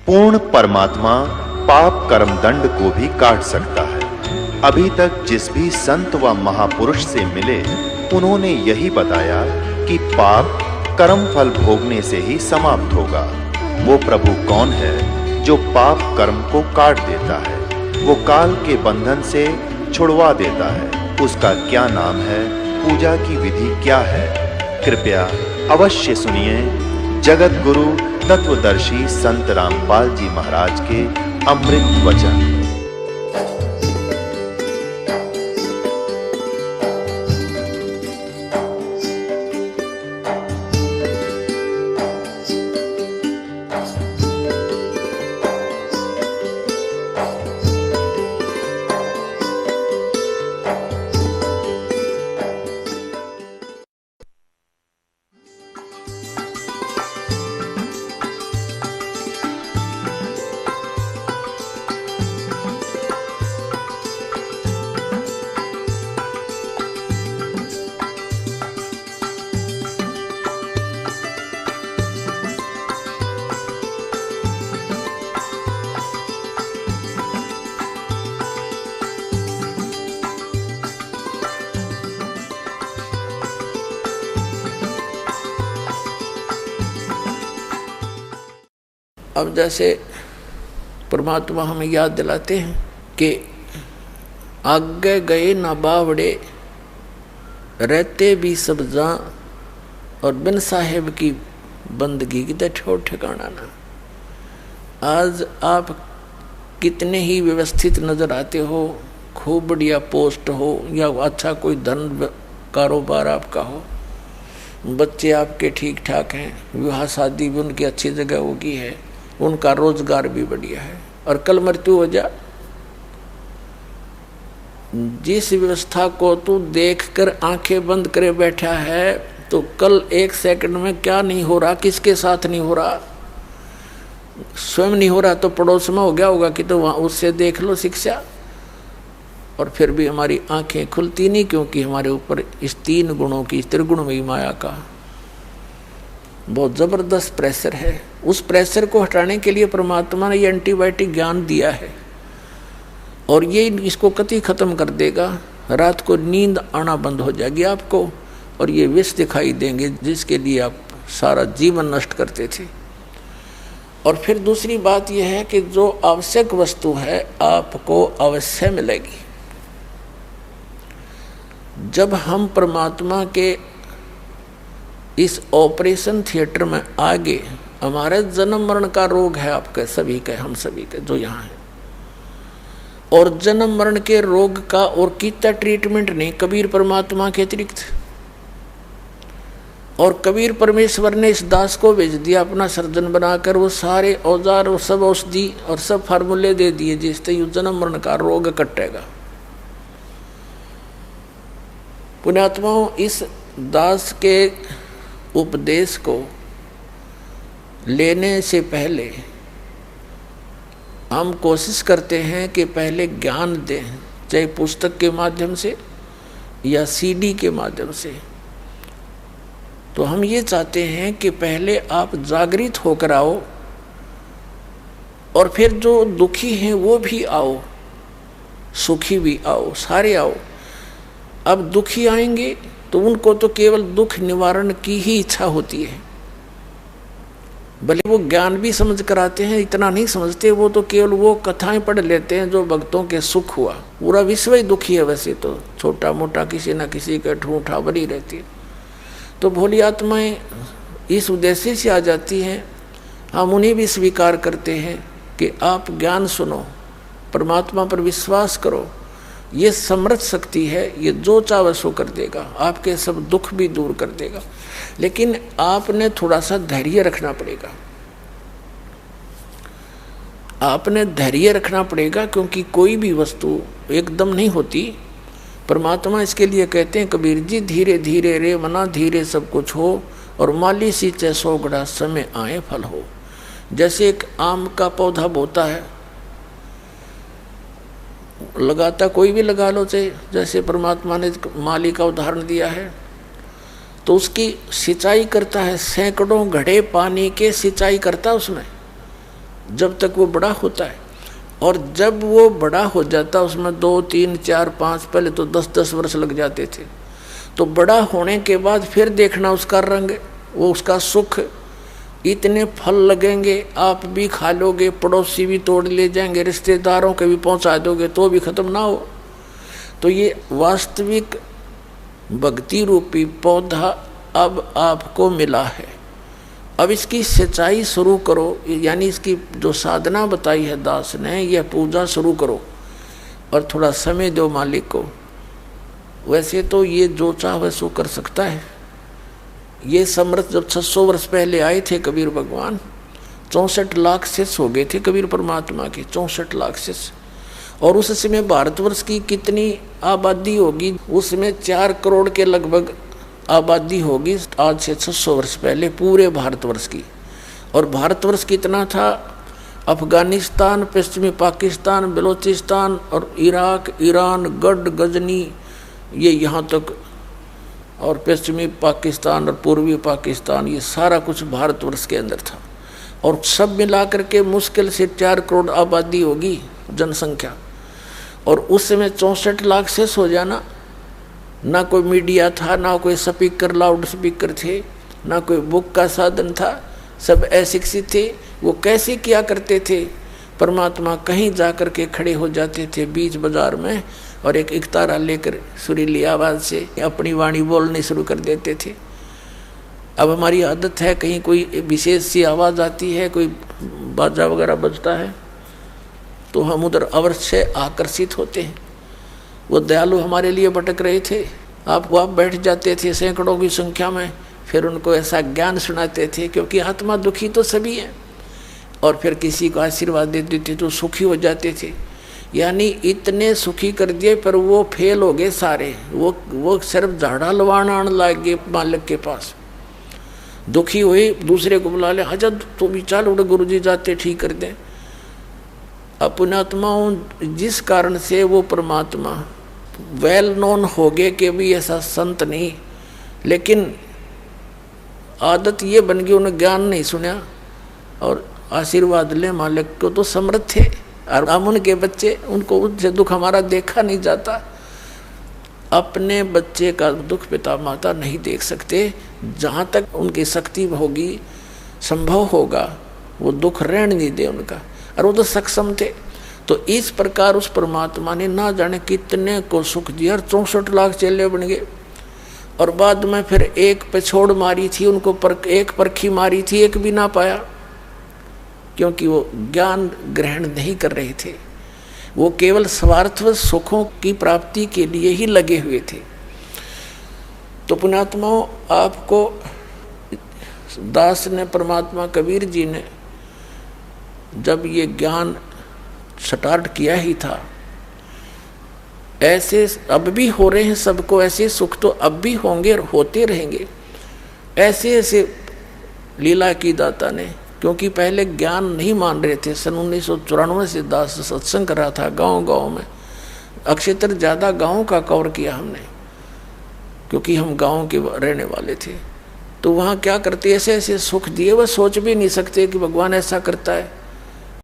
पूर्ण परमात्मा पाप कर्म दंड को भी काट सकता है। अभी तक जिस भी संत व महापुरुष से मिले, उन्होंने यही बताया कि पाप कर्म फल भोगने से ही समाप्त होगा। वो प्रभु कौन है जो पाप कर्म को काट देता है, वो काल के बंधन से छुड़वा देता है। उसका क्या नाम है, पूजा की विधि क्या है? कृपया अवश्य सुनिए जगत गुरु तत्वदर्शी संत रामपाल जी महाराज के अमृत वचन। अब जैसे परमात्मा हमें याद दिलाते हैं कि आगे गए ना बावड़े, रहते भी सब जां, और बिन साहेब की बंदगी की तो ठोर ठिकाना ना। आज आप कितने ही व्यवस्थित नजर आते हो, खूब बढ़िया पोस्ट हो या अच्छा कोई धन कारोबार आपका हो, बच्चे आपके ठीक ठाक हैं, विवाह शादी भी उनकी अच्छी जगह होगी है, उनका रोजगार भी बढ़िया है, और कल मृत्यु हो जा, जिस व्यवस्था को तू देखकर आंखें बंद करे बैठा है, तो कल एक सेकंड में क्या नहीं हो रहा, किसके साथ नहीं हो रहा, स्वयं नहीं हो रहा तो पड़ोस में हो गया होगा कि तो वहां उससे देख लो शिक्षा। और फिर भी हमारी आंखें खुलती नहीं, क्योंकि हमारे ऊपर इस तीन गुणों की, त्रिगुणमयी माया का बहुत जबरदस्त प्रेशर है। उस प्रेशर को हटाने के लिए परमात्मा ने ये एंटीबायोटिक ज्ञान दिया है, और ये इसको कति खत्म कर देगा। रात को नींद आना बंद हो जाएगी आपको, और ये विष दिखाई देंगे जिसके लिए आप सारा जीवन नष्ट करते थे। और फिर दूसरी बात यह है कि जो आवश्यक वस्तु है आपको अवश्य मिलेगी। जब हम परमात्मा के इस ऑपरेशन थिएटर में आगे, हमारे जन्म मरण का रोग है आपके सभी के, हम सभी के जो यहाँ हैं, और जन्म मरण के रोग का और कितना ट्रीटमेंट नहीं कबीर परमात्मा के अतिरिक्त। और कबीर परमेश्वर ने इस दास को भेज दिया अपना सर्जन बनाकर, वो सारे औजार और सब औषधि और सब फार्मूले दे दिए जिससे यू जन्म मरण का रोग कटेगा। पुण्यात्माओं, इस दास के उपदेश को लेने से पहले हम कोशिश करते हैं कि पहले ज्ञान दें, चाहे पुस्तक के माध्यम से या सीडी के माध्यम से। तो हम ये चाहते हैं कि पहले आप जागृत होकर आओ, और फिर जो दुखी हैं वो भी आओ, सुखी भी आओ, सारे आओ। अब दुखी आएंगे तो उनको तो केवल दुख निवारण की ही इच्छा होती है, भले वो ज्ञान भी समझ कर आते हैं, इतना नहीं समझते, वो तो केवल वो कथाएं पढ़ लेते हैं जो भक्तों के सुख हुआ। पूरा विश्व ही दुखी है वैसे तो, छोटा मोटा किसी न किसी का ठूठा भरी रहती है। तो भोली आत्माएं इस उद्देश्य से आ जाती हैं, हम उन्हें भी स्वीकार करते हैं कि आप ज्ञान सुनो, परमात्मा पर विश्वास करो, ये समर्थ शक्ति है, ये जो चाहे सो कर देगा, आपके सब दुख भी दूर कर देगा। लेकिन आपने थोड़ा सा धैर्य रखना पड़ेगा, आपने धैर्य रखना पड़ेगा, क्योंकि कोई भी वस्तु एकदम नहीं होती। परमात्मा इसके लिए कहते हैं कबीर जी, धीरे धीरे रे मना धीरे सब कुछ हो, और माली सींचे सोगड़ा समय आए फल हो। जैसे एक आम का पौधा बोता है, लगाता कोई भी लगा लो, चाहे जैसे परमात्मा ने माली का उदाहरण दिया है, तो उसकी सिंचाई करता है, सैकड़ों घड़े पानी के सिंचाई करता है उसमें, जब तक वो बड़ा होता है। और जब वो बड़ा हो जाता, उसमें 2, 3, 4, 5, पहले तो 10-10 वर्ष लग जाते थे। तो बड़ा होने के बाद फिर देखना उसका रंग, वो उसका सुख, इतने फल लगेंगे, आप भी खा लोगे, पड़ोसी भी तोड़ ले जाएंगे, रिश्तेदारों के भी पहुंचा दोगे तो भी खत्म ना हो। तो ये वास्तविक भक्ति रूपी पौधा अब आपको मिला है। अब इसकी सिंचाई शुरू करो, यानी इसकी जो साधना बताई है दास ने, यह पूजा शुरू करो और थोड़ा समय दो मालिक को। वैसे तो ये जो चाहे सो कर सकता है। ये समर्थ जब 600 वर्ष पहले आए थे कबीर भगवान, 64 लाख शिष्य हो गए थे कबीर परमात्मा के, 64 लाख शिष्य। और उस समय भारतवर्ष की कितनी आबादी होगी, उसमें 4 करोड़ के लगभग आबादी होगी आज से 600 वर्ष पहले पूरे भारतवर्ष की। और भारतवर्ष कितना था, अफगानिस्तान, पश्चिमी पाकिस्तान, बलूचिस्तान और इराक, ईरान, गढ़, गजनी, ये यहाँ तक, और पश्चिमी पाकिस्तान और पूर्वी पाकिस्तान, ये सारा कुछ भारतवर्ष के अंदर था। और सब मिला करके मुश्किल से 4 करोड़ आबादी होगी जनसंख्या। और उस समय 64 लाख शेष हो जाना, ना कोई मीडिया था, ना कोई स्पीकर, लाउड स्पीकर थे, ना कोई बुक का साधन था, सब अशिक्षित थे। वो कैसे किया करते थे, परमात्मा कहीं जा कर के खड़े हो जाते थे बीच बाजार में और एक इकतारा लेकर सुरीली आवाज़ से अपनी वाणी बोलनी शुरू कर देते थे। अब हमारी आदत है, कहीं कोई विशेष सी आवाज़ आती है, कोई बाजा वगैरह बजता है, तो हम उधर अवश्य आकर्षित होते हैं। वो दयालु हमारे लिए भटक रहे थे, आप वहाँ बैठ जाते थे सैकड़ों की संख्या में, फिर उनको ऐसा ज्ञान सुनाते थे, क्योंकि आत्मा दुखी तो सभी है, और फिर किसी को आशीर्वाद दे देते तो सुखी हो जाते थे। यानी इतने सुखी कर दिए, पर वो फेल हो गए सारे। वो सिर्फ झाड़ा लवाना आने लग गए मालिक के पास। दुखी हुए, दूसरे को बुला ले, हजर तो भी चल उड़े, गुरु जी जाते ठीक कर दें। अपनात्माओं, जिस कारण से वो परमात्मा वेल नोन हो गए कि भी ऐसा संत नहीं, लेकिन आदत ये बन गई, उन्हें ज्ञान नहीं सुना और आशीर्वाद ले मालिक को, तो समर्थ थे। और हम उनके बच्चे, उनको उनसे दुख हमारा देखा नहीं जाता। अपने बच्चे का दुख पिता माता नहीं देख सकते, जहाँ तक उनकी शक्ति होगी, संभव होगा, वो दुख रहने नहीं दे उनका। और वो तो सक्षम थे। तो इस प्रकार उस परमात्मा ने ना जाने कितने को सुख दिया, और 64 लाख चेले बन गए। और बाद में फिर एक पे छोड़ मारी थी उनको, एक परखी मारी थी, एक भी ना पाया, क्योंकि वो ज्ञान ग्रहण नहीं कर रहे थे। वो केवल स्वार्थवश सुखों की प्राप्ति के लिए ही लगे हुए थे। तो पुण्यात्माओं, आपको दास ने, परमात्मा कबीर जी ने जब ये ज्ञान स्टार्ट किया ही था, ऐसे अब भी हो रहे हैं सबको, ऐसे सुख तो अब भी होंगे और होते रहेंगे। ऐसे ऐसे लीला की दाता ने, क्योंकि पहले ज्ञान नहीं मान रहे थे। सन 1994 से दास सत्संग कर रहा था गांव-गांव में। अक्षेत्र ज़्यादा गाँव का कवर किया हमने, क्योंकि हम गाँव के रहने वाले थे। तो वहाँ क्या करते, ऐसे ऐसे सुख दिए, वह सोच भी नहीं सकते कि भगवान ऐसा करता है।